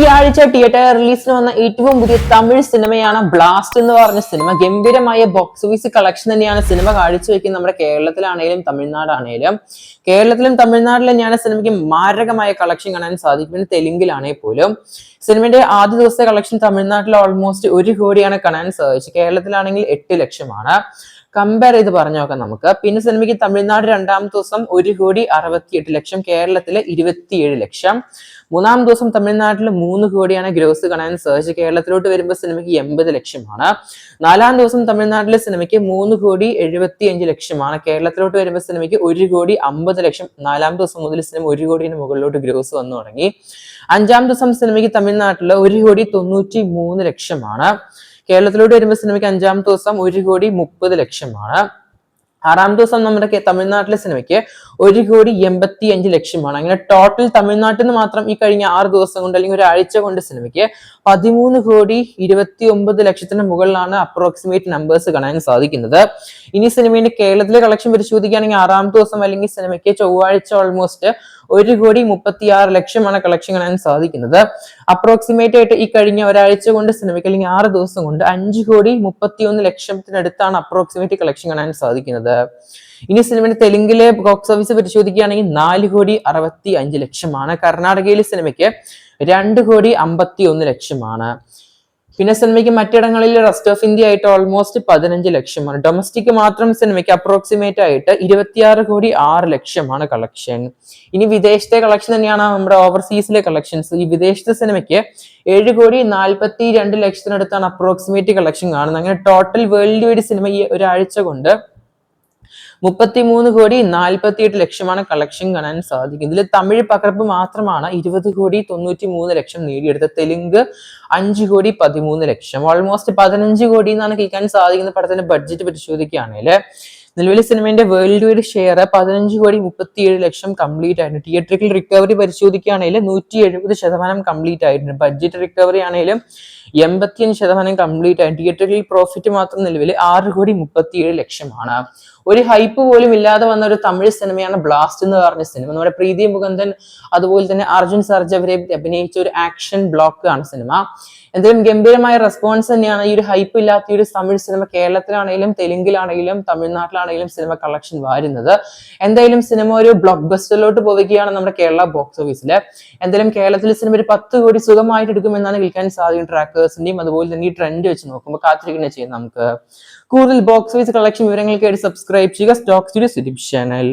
ഈ ആഴ്ച തിയേറ്റർ റിലീസിന് വന്ന ഏറ്റവും പുതിയ തമിഴ് സിനിമയാണ് ബ്ലാസ്റ്റ് എന്ന് പറഞ്ഞ സിനിമ. ഗംഭീരമായ ബോക്സ് ഓഫീസ് കളക്ഷൻ തന്നെയാണ് സിനിമ കാഴ്ചവെക്കുന്നത്. നമ്മുടെ കേരളത്തിലാണെങ്കിലും തമിഴ്നാടാണെങ്കിലും, കേരളത്തിലും തമിഴ്നാട്ടിലും തന്നെയാണ് സിനിമയ്ക്ക് മാരകമായ കളക്ഷൻ കാണാൻ സാധിക്കും. പിന്നെ തെലുങ്കിലാണെങ്കിൽ പോലും സിനിമയുടെ ആദ്യ ദിവസത്തെ കളക്ഷൻ തമിഴ്നാട്ടിൽ ഓൾമോസ്റ്റ് 1 കോടിയാണ് കാണാൻ സാധിച്ചത്. കേരളത്തിലാണെങ്കിൽ 8 ലക്ഷമാണ്. കമ്പയർ ചെയ്ത് പറഞ്ഞു നോക്കാം നമുക്ക്. പിന്നെ സിനിമയ്ക്ക് തമിഴ്നാട് രണ്ടാമത്തെ ദിവസം 1,68,00,000, കേരളത്തില് 27 ലക്ഷം. മൂന്നാം ദിവസം തമിഴ്നാട്ടിൽ 3 കോടിയാണ് ഗ്രോസ് കാണാൻ സാധിച്ചത്. കേരളത്തിലോട്ട് വരുമ്പോൾ സിനിമയ്ക്ക് 80 ലക്ഷമാണ്. നാലാം ദിവസം തമിഴ്നാട്ടിലെ സിനിമയ്ക്ക് 3,75,00,000, കേരളത്തിലോട്ട് വരുമ്പോൾ സിനിമയ്ക്ക് 1,50,00,000. നാലാം ദിവസം മുതൽ സിനിമ 1 കോടിന് മുകളിലോട്ട് ഗ്രോസ് വന്നു തുടങ്ങി. അഞ്ചാം ദിവസം സിനിമയ്ക്ക് തമിഴ്നാട്ടിൽ 1,93,00,000, കേരളത്തിലോട്ട് വരുമ്പോൾ സിനിമയ്ക്ക് അഞ്ചാം ദിവസം 1,30,00,000. ആറാം ദിവസം നമ്മുടെ തമിഴ്നാട്ടിലെ സിനിമയ്ക്ക് 1,85,00,000. അങ്ങനെ ടോട്ടൽ തമിഴ്നാട്ടിൽ നിന്ന് മാത്രം ഈ കഴിഞ്ഞ 6 ദിവസം കൊണ്ട് അല്ലെങ്കിൽ ഒരാഴ്ച കൊണ്ട് സിനിമയ്ക്ക് 13,29,00,000 മുകളിലാണ് അപ്രോക്സിമേറ്റ് നമ്പേഴ്സ് കാണാൻ സാധിക്കുന്നത്. ഇനി സിനിമയുടെ കേരളത്തിലെ കളക്ഷൻ പരിശോധിക്കുകയാണെങ്കിൽ ആറാം ദിവസം അല്ലെങ്കിൽ സിനിമയ്ക്ക് ചൊവ്വാഴ്ച ഓൾമോസ്റ്റ് 1,36,00,000 കളക്ഷൻ കാണാൻ സാധിക്കുന്നത്. അപ്രോക്സിമേറ്റ് ആയിട്ട് ഈ കഴിഞ്ഞ ഒരാഴ്ച കൊണ്ട് സിനിമയ്ക്ക് അല്ലെങ്കിൽ 6 ദിവസം കൊണ്ട് 5,31,00,000 അപ്രോക്സിമേറ്റ് കളക്ഷൻ കാണാൻ സാധിക്കുന്നത്. ഇനി സിനിമയുടെ തെലുങ്കിലെ ബോക്സ് ഓഫീസ് പരിശോധിക്കുകയാണെങ്കിൽ 4,65,00,000. കർണാടകയിലെ സിനിമയ്ക്ക് 2,51,00,000. പിന്നെ സിനിമയ്ക്ക് മറ്റിടങ്ങളിൽ റെസ്റ്റ് ഓഫ് ഇന്ത്യ ആയിട്ട് ഓൾമോസ്റ്റ് 15 ലക്ഷമാണ്. ഡൊമസ്റ്റിക് മാത്രം സിനിമയ്ക്ക് അപ്രോക്സിമേറ്റ് ആയിട്ട് 26,06,00,000 കളക്ഷൻ. ഇനി വിദേശത്തെ കളക്ഷൻ തന്നെയാണ് നമ്മുടെ ഓവർസീസിലെ കളക്ഷൻസ്. ഈ വിദേശത്തെ സിനിമയ്ക്ക് 7,42,00,000 അപ്രോക്സിമേറ്റ് കളക്ഷൻ കാണുന്നത്. അങ്ങനെ ടോട്ടൽ വേൾഡ് വൈഡ് സിനിമ ഈ ഒരാഴ്ച കൊണ്ട് 33,48,00,000 കളക്ഷൻ കാണാൻ സാധിക്കും. ഇതിൽ തമിഴ് പകർപ്പ് മാത്രമാണ് 20,93,00,000 നേടിയെടുത്തത്. തെലുങ്ക് 5,13,00,000. ഓൾമോസ്റ്റ് 15 കോടി എന്നാണ് കേൾക്കാൻ സാധിക്കുന്ന പടത്തിന്റെ ബഡ്ജറ്റ് പരിശോധിക്കുകയാണെങ്കിൽ. നിലവിലെ സിനിമയുടെ വേൾഡ് വൈഡ് ഷെയർ 15,37,00,000 കംപ്ലീറ്റ് ആയിരുന്നു. തിയേറ്ററിക്കൽ റിക്കവറി പരിശോധിക്കുകയാണെങ്കിൽ 170% കംപ്ലീറ്റ് ആയിട്ടുണ്ട്. ബഡ്ജറ്റ് റിക്കവറി ആണെങ്കിലും 85% കംപ്ലീറ്റ് ആയി. തിയേറ്ററിൽ പ്രോഫിറ്റ് മാത്രം നിലവിൽ 6,37,00,000. ഒരു ഹൈപ്പ് പോലും ഇല്ലാതെ വന്ന ഒരു തമിഴ് സിനിമയാണ് ബ്ലാസ്റ്റ് എന്ന് പറഞ്ഞ സിനിമ. നമ്മുടെ പ്രീതി മുകുന്ദൻ അതുപോലെ തന്നെ അർജുൻ സർജ അവരെ അഭിനയിച്ച ഒരു ആക്ഷൻ ബ്ലോക്ക് ആണ് സിനിമ. എന്തായാലും ഗംഭീരമായ റെസ്പോൺസ് തന്നെയാണ് ഈ ഒരു ഹൈപ്പ് ഇല്ലാത്ത ഈ ഒരു തമിഴ് സിനിമ കേരളത്തിലാണെങ്കിലും തെലുങ്കിലാണെങ്കിലും തമിഴ്നാട്ടിലാണെങ്കിലും സിനിമ കളക്ഷൻ വരുന്നത്. എന്തായാലും സിനിമ ഒരു ബ്ലോക്ക് ബസ്റ്ററിലോട്ട് പോവുകയാണ് നമ്മുടെ കേരള ബോക്സ് ഓഫീസിൽ. എന്തായാലും കേരളത്തിലെ സിനിമ ഒരു 10 കോടി സുഖമായിട്ട് എടുക്കുമെന്നാണ് കേൾക്കാൻ സാധിക്കും ട്രാക്കേഴ്സിന്റെയും. അതുപോലെ തന്നെ ഈ ട്രെൻഡ് വെച്ച് നോക്കുമ്പോൾ കാത്തിരിക്കുന്നത് ചെയ്യാം നമുക്ക്. കൂടുതൽ ബോക്സ് ഓഫീസ് കളക്ഷൻ വിവരങ്ങൾക്കായിട്ട് സബ്സ്ക്രൈബ് ചെയ്യുക സ്റ്റോക്ക് സ്റ്റുഡിയോ ചാനൽ.